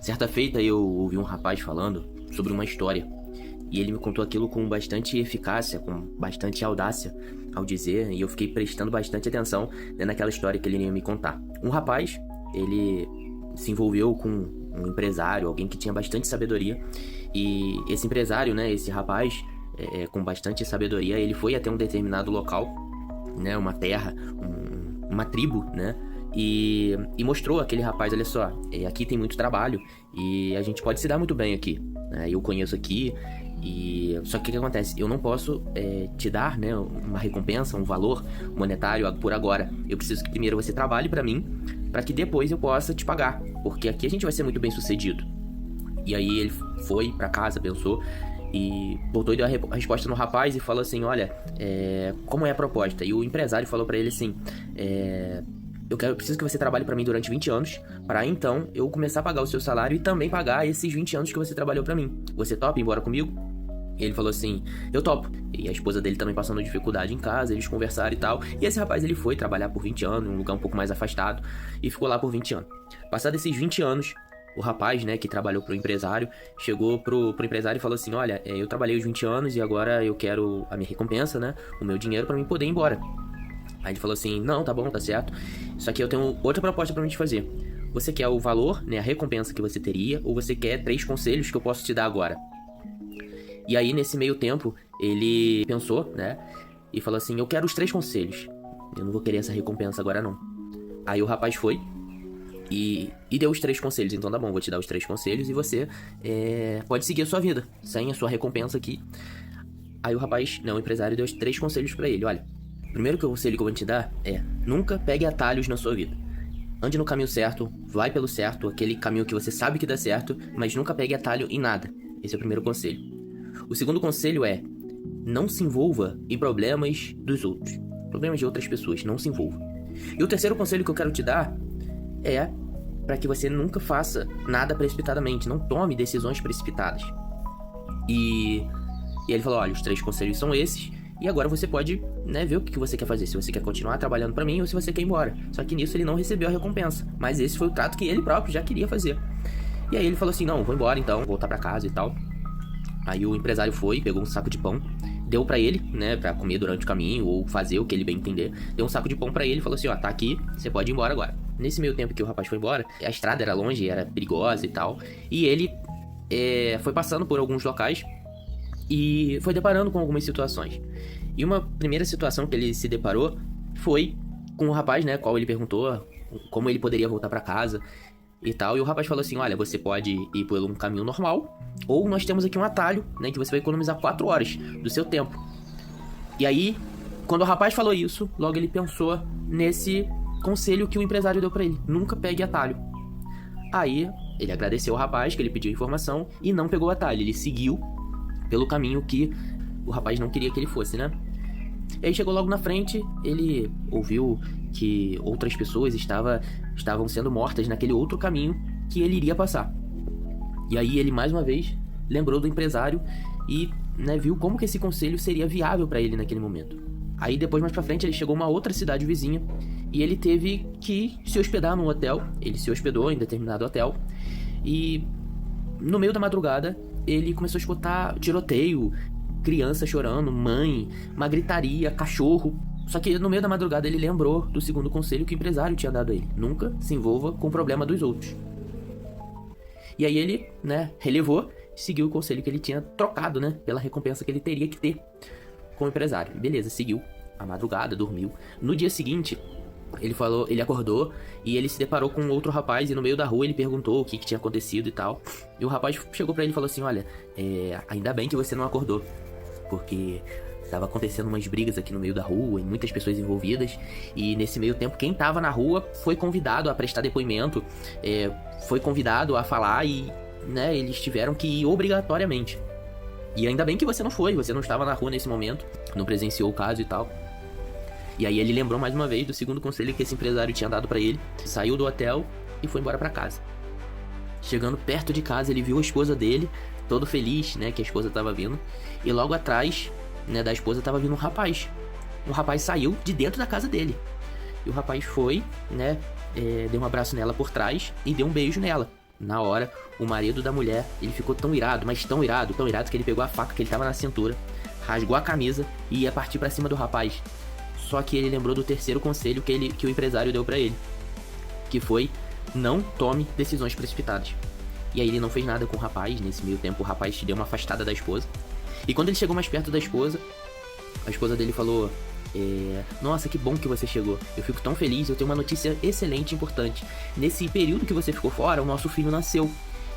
Certa feita eu ouvi um rapaz falando sobre uma história e ele me contou aquilo com bastante eficácia, com bastante audácia ao dizer, e eu fiquei prestando bastante atenção, né, naquela história que ele ia me contar. Um rapaz, ele se envolveu com um empresário, alguém que tinha bastante sabedoria, e esse empresário, né, esse rapaz, com bastante sabedoria, ele foi até um determinado local, né, uma terra, uma tribo, né, e mostrou aquele rapaz, olha só, aqui tem muito trabalho e a gente pode se dar muito bem aqui, né? Eu conheço aqui, e só que o que acontece? Eu não posso te dar, né, uma recompensa, um valor monetário por agora. Eu preciso que primeiro você trabalhe pra mim, pra que depois eu possa te pagar, porque aqui a gente vai ser muito bem sucedido. E aí ele foi pra casa, pensou e voltou e deu a resposta no rapaz e falou assim, olha, como é a proposta? E o empresário falou pra ele assim, eu preciso que você trabalhe pra mim durante 20 anos, pra então eu começar a pagar o seu salário e também pagar esses 20 anos que você trabalhou pra mim. Você topa ir embora comigo? E ele falou assim, eu topo. E a esposa dele também passando dificuldade em casa, eles conversaram e tal. E esse rapaz, ele foi trabalhar por 20 anos, em um lugar um pouco mais afastado, e ficou lá por 20 anos. Passados esses 20 anos, o rapaz, né, que trabalhou pro empresário, chegou pro empresário e falou assim, olha, eu trabalhei os 20 anos e agora eu quero a minha recompensa, né, o meu dinheiro pra mim poder ir embora. Aí ele falou assim, não, tá bom, tá certo, só que eu tenho outra proposta pra mim te fazer. Você quer o valor, né, a recompensa que você teria, ou você quer 3 conselhos que eu posso te dar agora? E aí, nesse meio tempo, ele pensou, né, e falou assim, eu quero os 3 conselhos, eu não vou querer essa recompensa agora não. Aí o rapaz foi e deu os 3 conselhos, então tá bom, vou te dar os 3 conselhos e você pode seguir a sua vida, sem a sua recompensa aqui. Aí o rapaz, não, o empresário deu os 3 conselhos pra ele, olha, o primeiro conselho que eu vou te dar nunca pegue atalhos na sua vida. Ande no caminho certo, vai pelo certo, aquele caminho que você sabe que dá certo, mas nunca pegue atalho em nada. Esse é o primeiro conselho. O segundo conselho é, não se envolva em problemas dos outros. Problemas de outras pessoas, não se envolva. E o terceiro conselho que eu quero te dar é para que você nunca faça nada precipitadamente, não tome decisões precipitadas. E ele falou, olha, os 3 conselhos são esses, e agora você pode, né, ver o que você quer fazer, se você quer continuar trabalhando pra mim ou se você quer ir embora. Só que nisso ele não recebeu a recompensa, mas esse foi o trato que ele próprio já queria fazer. E aí ele falou assim, não, vou embora então, voltar pra casa e tal. Aí o empresário foi, pegou um saco de pão, deu pra ele, né, pra comer durante o caminho ou fazer o que ele bem entender. Deu um saco de pão pra ele e falou assim, ó, tá aqui, você pode ir embora agora. Nesse meio tempo que o rapaz foi embora, a estrada era longe, era perigosa e tal, e ele foi passando por alguns locais e foi deparando com algumas situações. E uma primeira situação que ele se deparou foi com o rapaz, né, qual ele perguntou como ele poderia voltar pra casa e tal. E o rapaz falou assim, olha, você pode ir por um caminho normal, ou nós temos aqui um atalho, né, que você vai economizar 4 horas do seu tempo. E aí, quando o rapaz falou isso, logo ele pensou nesse conselho que o empresário deu pra ele, nunca pegue atalho. Aí, ele agradeceu ao rapaz, que ele pediu informação, e não pegou o atalho, ele seguiu pelo caminho que o rapaz não queria que ele fosse, né? E aí chegou logo na frente, ele ouviu que outras pessoas estavam sendo mortas naquele outro caminho que ele iria passar. E aí ele mais uma vez lembrou do empresário e, né, viu como que esse conselho seria viável para ele naquele momento. Aí depois mais pra frente ele chegou a uma outra cidade vizinha e ele teve que se hospedar num hotel. Ele se hospedou em determinado hotel e no meio da madrugada ele começou a escutar tiroteio, criança chorando, mãe, uma gritaria, cachorro. Só que no meio da madrugada ele lembrou do segundo conselho que o empresário tinha dado a ele. Nunca se envolva com o problema dos outros. E aí ele, né, relevou e seguiu o conselho que ele tinha trocado, né, pela recompensa que ele teria que ter com o empresário. Beleza, seguiu a madrugada, dormiu. No dia seguinte, ele acordou e ele se deparou com outro rapaz e no meio da rua ele perguntou o que tinha acontecido e tal. E o rapaz chegou pra ele e falou assim, olha, ainda bem que você não acordou, porque estava acontecendo umas brigas aqui no meio da rua e muitas pessoas envolvidas. E nesse meio tempo, quem estava na rua foi convidado a prestar depoimento, foi convidado a falar e, né, eles tiveram que ir obrigatoriamente. E ainda bem que você não foi, você não estava na rua nesse momento, não presenciou o caso e tal. E aí ele lembrou mais uma vez do segundo conselho que esse empresário tinha dado pra ele, saiu do hotel e foi embora pra casa. Chegando perto de casa, ele viu a esposa dele, todo feliz, né, que a esposa tava vindo. E logo atrás, né, da esposa tava vindo um rapaz. Um rapaz saiu de dentro da casa dele. E o rapaz foi, né, deu um abraço nela por trás e deu um beijo nela. Na hora, o marido da mulher, ele ficou tão irado, mas tão irado, que ele pegou a faca que ele tava na cintura, rasgou a camisa e ia partir pra cima do rapaz. Só que ele lembrou do terceiro conselho que o empresário deu pra ele, que foi: não tome decisões precipitadas. E aí ele não fez nada com o rapaz. Nesse meio tempo o rapaz deu uma afastada da esposa. E quando ele chegou mais perto da esposa, a esposa dele falou: nossa, que bom que você chegou. Eu fico tão feliz, eu tenho uma notícia excelente e importante. Nesse período que você ficou fora, o nosso filho nasceu.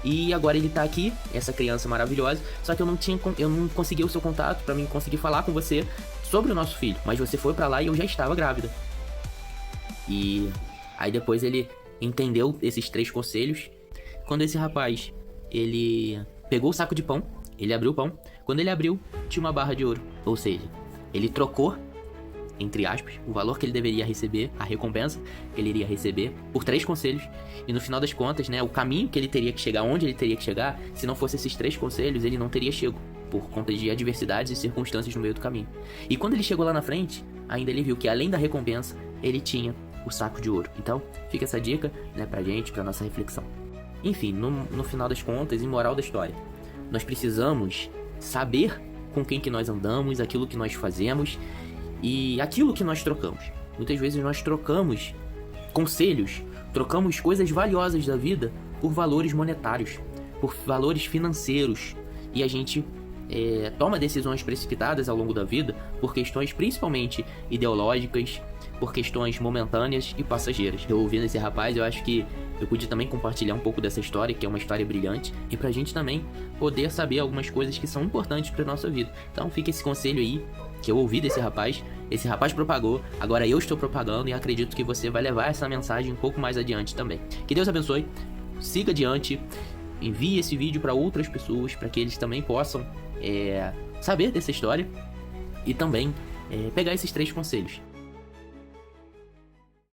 E agora ele tá aqui, essa criança maravilhosa. Só que eu não consegui o seu contato pra mim conseguir falar com você sobre o nosso filho. Mas você foi pra lá e eu já estava grávida. E aí depois ele entendeu esses 3 conselhos. Quando esse rapaz, ele pegou o saco de pão, ele abriu o pão. Quando ele abriu, tinha uma barra de ouro. Ou seja, ele trocou, entre aspas, o valor que ele deveria receber, a recompensa que ele iria receber, por 3 conselhos. E no final das contas, né, o caminho que ele teria que chegar, onde ele teria que chegar, se não fosse esses 3 conselhos, ele não teria chego, por conta de adversidades e circunstâncias no meio do caminho. E quando ele chegou lá na frente, ainda ele viu que além da recompensa, ele tinha o saco de ouro. Então, fica essa dica, né, pra gente, pra nossa reflexão. Enfim, no final das contas, e moral da história, nós precisamos saber com quem que nós andamos, aquilo que nós fazemos e aquilo que nós trocamos. Muitas vezes nós trocamos conselhos, trocamos coisas valiosas da vida por valores monetários, por valores financeiros, e a gente toma decisões precipitadas ao longo da vida por questões principalmente ideológicas, por questões momentâneas e passageiras. Eu ouvindo esse rapaz, eu acho que eu pude também compartilhar um pouco dessa história, que é uma história brilhante, e pra gente também poder saber algumas coisas que são importantes pra nossa vida. Então fica esse conselho aí, que eu ouvi desse rapaz, esse rapaz propagou, agora eu estou propagando, e acredito que você vai levar essa mensagem um pouco mais adiante também. Que Deus abençoe, siga adiante, envie esse vídeo para outras pessoas, para que eles também possam saber dessa história, e também pegar esses 3 conselhos.